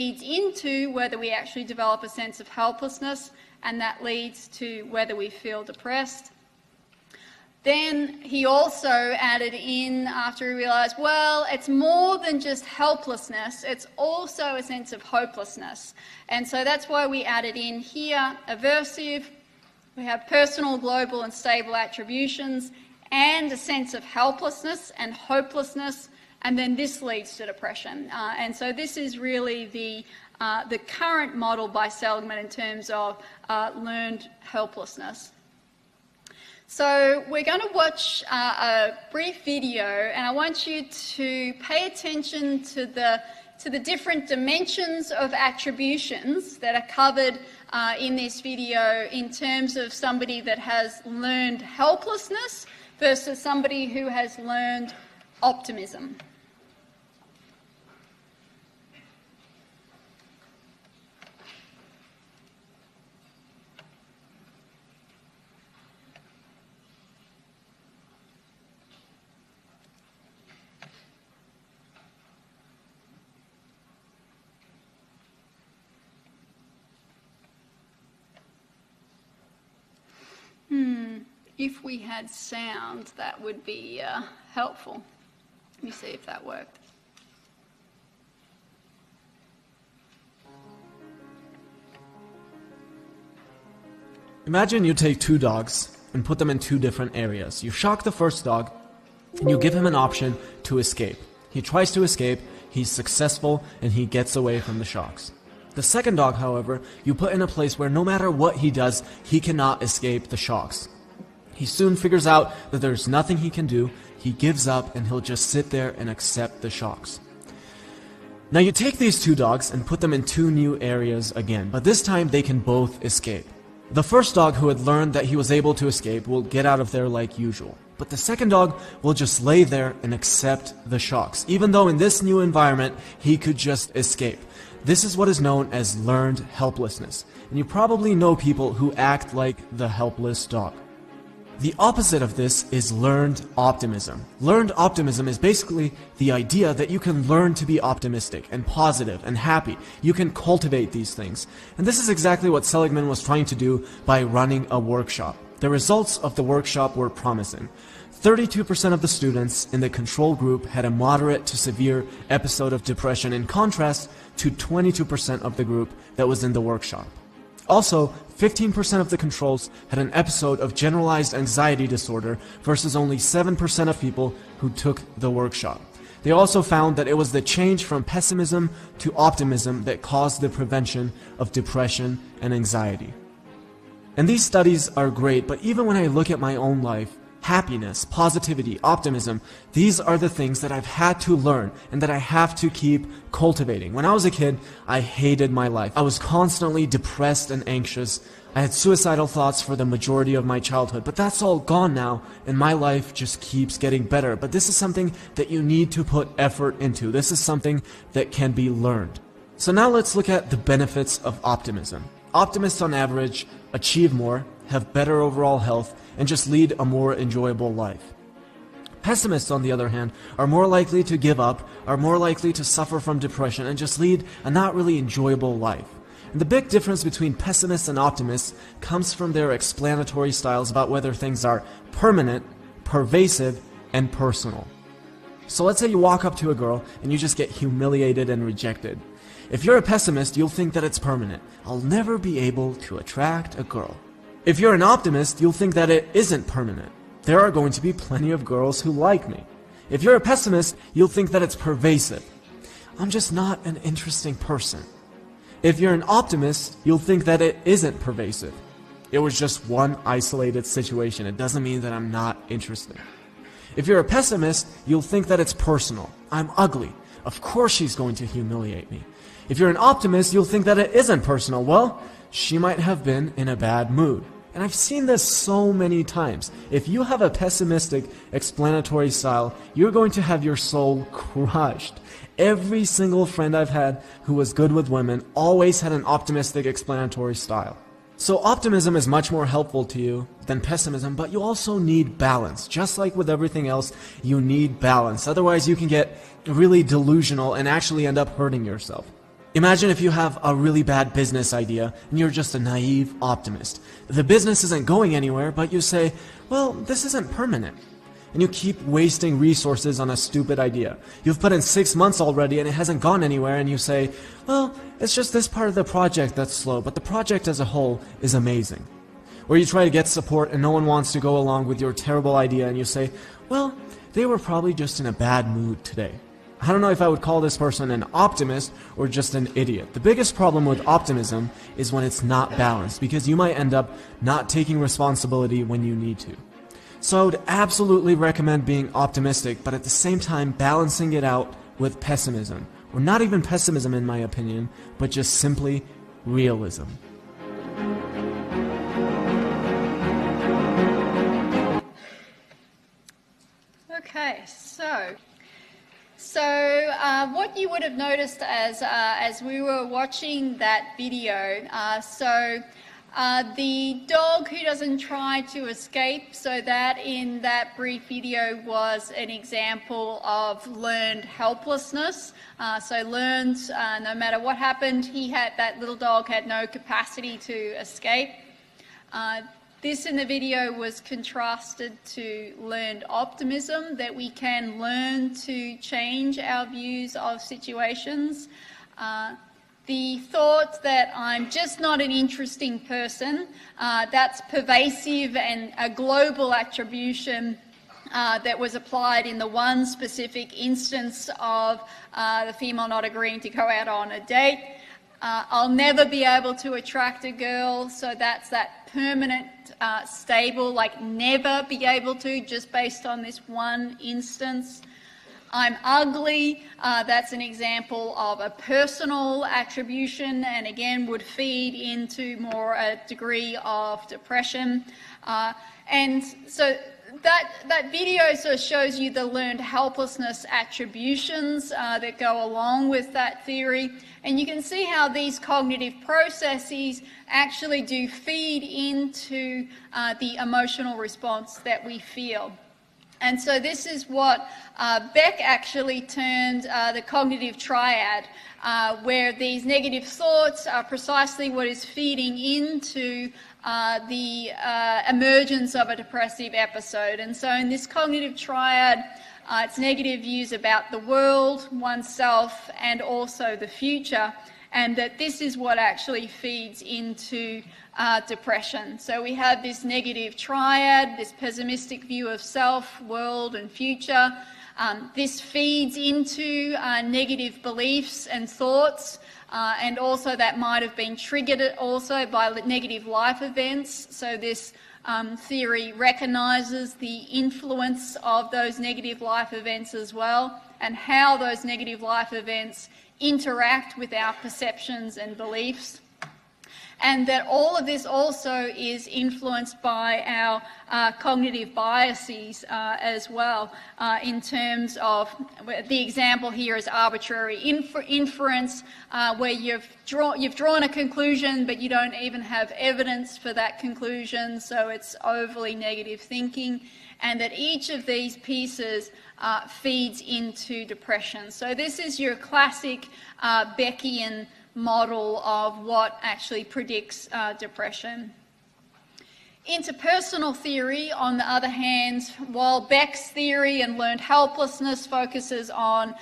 leads into whether we actually develop a sense of helplessness, and that leads to whether we feel depressed. Then he also added in, after he realised, well, it's more than just helplessness, it's also a sense of hopelessness. And so that's why we added in here aversive, we have personal, global and stable attributions, and a sense of helplessness and hopelessness, and then this leads to depression. And so this is really the current model by Seligman in terms of learned helplessness. So we're going to watch a brief video, and I want you to pay attention to the different dimensions of attributions that are covered in this video in terms of somebody that has learned helplessness versus somebody who has learned optimism. If we had sound, that would be helpful. Let me see if that worked. Imagine you take two dogs and put them in two different areas. You shock the first dog and you give him an option to escape. He tries to escape, he's successful, and he gets away from the shocks. The second dog, however, you put in a place where no matter what he does, he cannot escape the shocks. He soon figures out that there's nothing he can do, he gives up, and he'll just sit there and accept the shocks. Now you take these two dogs and put them in two new areas again, but this time they can both escape. The first dog, who had learned that he was able to escape, will get out of there like usual. But the second dog will just lay there and accept the shocks, even though in this new environment he could just escape. This is what is known as learned helplessness, and you probably know people who act like the helpless dog. The opposite of this is learned optimism. Learned optimism is basically the idea that you can learn to be optimistic and positive and happy. You can cultivate these things. And this is exactly what Seligman was trying to do by running a workshop. The results of the workshop were promising. 32% of the students in the control group had a moderate to severe episode of depression, in contrast to 22% of the group that was in the workshop. Also, 15% of the controls had an episode of generalized anxiety disorder versus only 7% of people who took the workshop. They also found that it was the change from pessimism to optimism that caused the prevention of depression and anxiety. And these studies are great, but even when I look at my own life, happiness, positivity, optimism, these are the things that I've had to learn and that I have to keep cultivating. When I was a kid, I hated my life. I was constantly depressed and anxious. I had suicidal thoughts for the majority of my childhood, but that's all gone now, and my life just keeps getting better. But this is something that you need to put effort into. This is something that can be learned. So now let's look at the benefits of optimism. Optimists on average achieve more, have better overall health, and just lead a more enjoyable life. Pessimists, on the other hand, are more likely to give up, are more likely to suffer from depression, and just lead a not really enjoyable life. And the big difference between pessimists and optimists comes from their explanatory styles about whether things are permanent, pervasive, and personal. So let's say you walk up to a girl and you just get humiliated and rejected. If you're a pessimist, you'll think that it's permanent. I'll never be able to attract a girl. If you're an optimist, you'll think that it isn't permanent. There are going to be plenty of girls who like me. If you're a pessimist, you'll think that it's pervasive. I'm just not an interesting person. If you're an optimist, you'll think that it isn't pervasive. It was just one isolated situation. It doesn't mean that I'm not interested. If you're a pessimist, you'll think that it's personal. I'm ugly. Of course she's going to humiliate me. If you're an optimist, you'll think that it isn't personal. Well, she might have been in a bad mood. And I've seen this so many times. If you have a pessimistic explanatory style, you're going to have your soul crushed. Every single friend I've had who was good with women always had an optimistic explanatory style. So optimism is much more helpful to you than pessimism, but you also need balance. Just like with everything else, you need balance. Otherwise, you can get really delusional and actually end up hurting yourself. Imagine if you have a really bad business idea and you're just a naive optimist. The business isn't going anywhere, but you say, well, this isn't permanent. And you keep wasting resources on a stupid idea. You've put in 6 months already and it hasn't gone anywhere, and you say, well, it's just this part of the project that's slow, but the project as a whole is amazing. Or you try to get support and no one wants to go along with your terrible idea, and you say, well, they were probably just in a bad mood today. I don't know if I would call this person an optimist or just an idiot. The biggest problem with optimism is when it's not balanced, because you might end up not taking responsibility when you need to. So I would absolutely recommend being optimistic, but at the same time balancing it out with pessimism. Or not even pessimism in my opinion, but just simply realism. Okay, so what you would have noticed as we were watching that video, the dog who doesn't try to escape, so that in that brief video was an example of learned helplessness. Learned, no matter what happened, that little dog had no capacity to escape. This in the video was contrasted to learned optimism, that we can learn to change our views of situations. The thought that I'm just not an interesting person, that's pervasive and a global attribution that was applied in the one specific instance of the female not agreeing to go out on a date. I'll never be able to attract a girl, so that's that permanent, stable, like never be able to, just based on this one instance. I'm ugly, that's an example of a personal attribution, and again would feed into more a degree of depression. And so that video sort of shows you the learned helplessness attributions that go along with that theory. And you can see how these cognitive processes actually do feed into the emotional response that we feel. And so this is what Beck actually termed the cognitive triad, where these negative thoughts are precisely what is feeding into the emergence of a depressive episode. And so in this cognitive triad, it's negative views about the world, oneself, and also the future, and that this is what actually feeds into depression. So we have this negative triad, this pessimistic view of self, world, and future. This feeds into negative beliefs and thoughts, and also that might have been triggered also by negative life events. So this theory recognises the influence of those negative life events as well, and how those negative life events interact with our perceptions and beliefs. And that all of this also is influenced by our cognitive biases as well, in terms of, the example here is arbitrary inference, where you've drawn a conclusion but you don't even have evidence for that conclusion, so it's overly negative thinking, and that each of these pieces feeds into depression. So this is your classic Beckian model of what actually predicts depression. Interpersonal theory, on the other hand, while Beck's theory and learned helplessness focuses on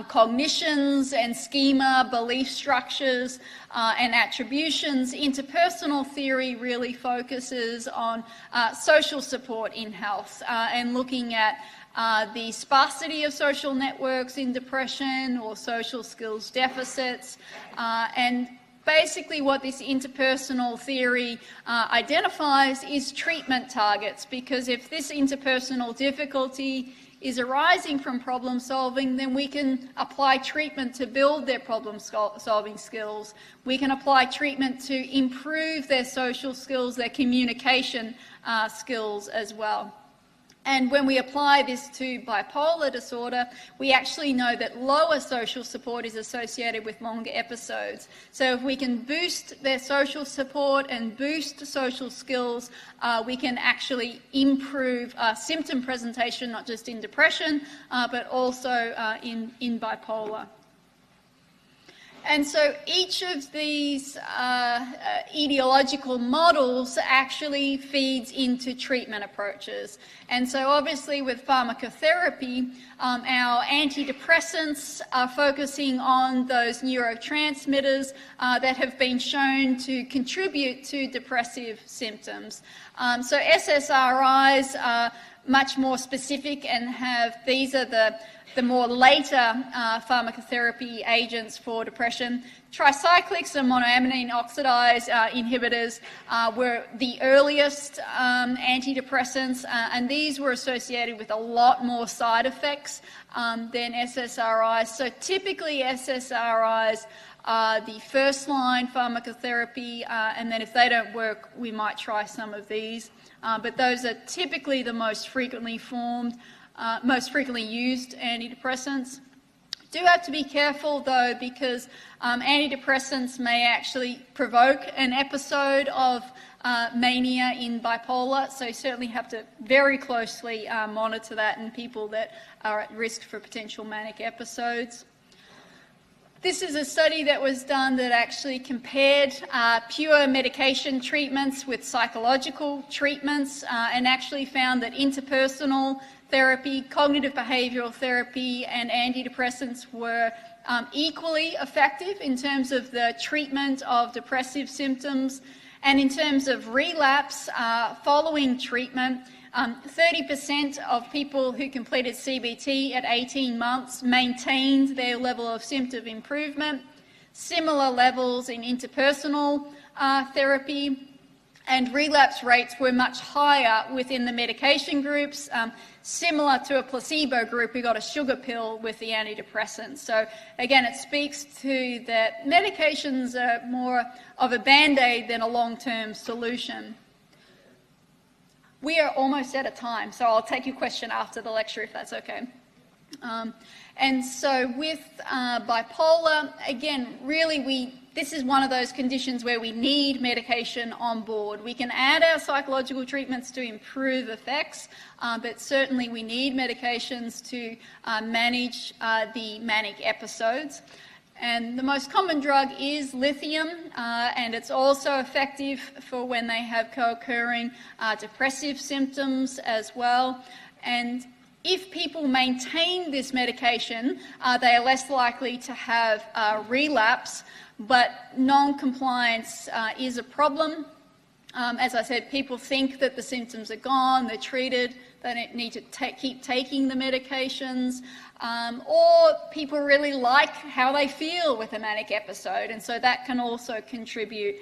cognitions and schema, belief structures and attributions, interpersonal theory really focuses on social support in health and looking at the sparsity of social networks in depression or social skills deficits, and basically what this interpersonal theory identifies is treatment targets, because if this interpersonal difficulty is arising from problem solving, then we can apply treatment to build their problem solving skills. We can apply treatment to improve their social skills, their communication skills as well. And when we apply this to bipolar disorder, we actually know that lower social support is associated with longer episodes. So if we can boost their social support and boost social skills, we can actually improve symptom presentation, not just in depression, but also in bipolar. And so each of these etiological models actually feeds into treatment approaches. And so obviously with pharmacotherapy, our antidepressants are focusing on those neurotransmitters that have been shown to contribute to depressive symptoms. So SSRIs are much more specific and these are the more later pharmacotherapy agents for depression. Tricyclics and monoamine oxidase inhibitors were the earliest antidepressants, and these were associated with a lot more side effects than SSRIs. So typically SSRIs are the first-line pharmacotherapy, and then if they don't work, we might try some of these. But those are typically the most frequently used antidepressants. Do have to be careful though, because antidepressants may actually provoke an episode of mania in bipolar, so you certainly have to very closely monitor that in people that are at risk for potential manic episodes. This is a study that was done that actually compared pure medication treatments with psychological treatments and actually found that interpersonal therapy, cognitive behavioural therapy and antidepressants were equally effective in terms of the treatment of depressive symptoms. And in terms of relapse following treatment, 30% of people who completed CBT at 18 months maintained their level of symptom improvement. Similar levels in interpersonal therapy, and relapse rates were much higher within the medication groups, similar to a placebo group who got a sugar pill with the antidepressants. So again, it speaks to that medications are more of a band-aid than a long-term solution. We are almost out of time, so I'll take your question after the lecture if that's okay. And so with bipolar, again, really this is one of those conditions where we need medication on board. We can add our psychological treatments to improve effects, but certainly we need medications to manage the manic episodes. And the most common drug is lithium, and it's also effective for when they have co-occurring depressive symptoms as well. And if people maintain this medication, they are less likely to have relapse, but non-compliance is a problem. As I said, people think that the symptoms are gone, they're treated, they don't need to keep taking the medications, or people really like how they feel with a manic episode, and so that can also contribute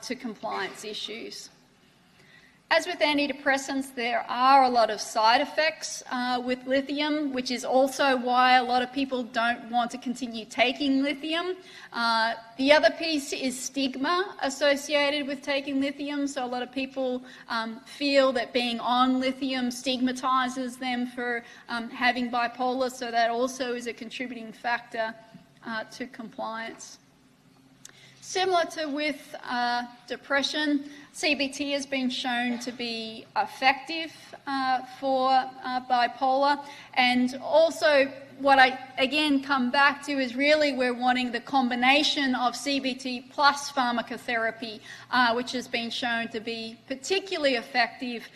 to compliance issues. As with antidepressants, there are a lot of side effects with lithium, which is also why a lot of people don't want to continue taking lithium. The other piece is stigma associated with taking lithium, so a lot of people feel that being on lithium stigmatizes them for having bipolar, so that also is a contributing factor to compliance. Similar to with depression, CBT has been shown to be effective for bipolar, and also what I again come back to is really we're wanting the combination of CBT plus pharmacotherapy, which has been shown to be particularly effective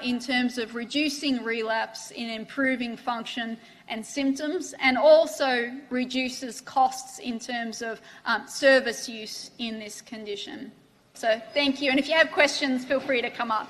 in terms of reducing relapse, in improving function and symptoms, and also reduces costs in terms of service use in this condition. So thank you, and if you have questions, feel free to come up.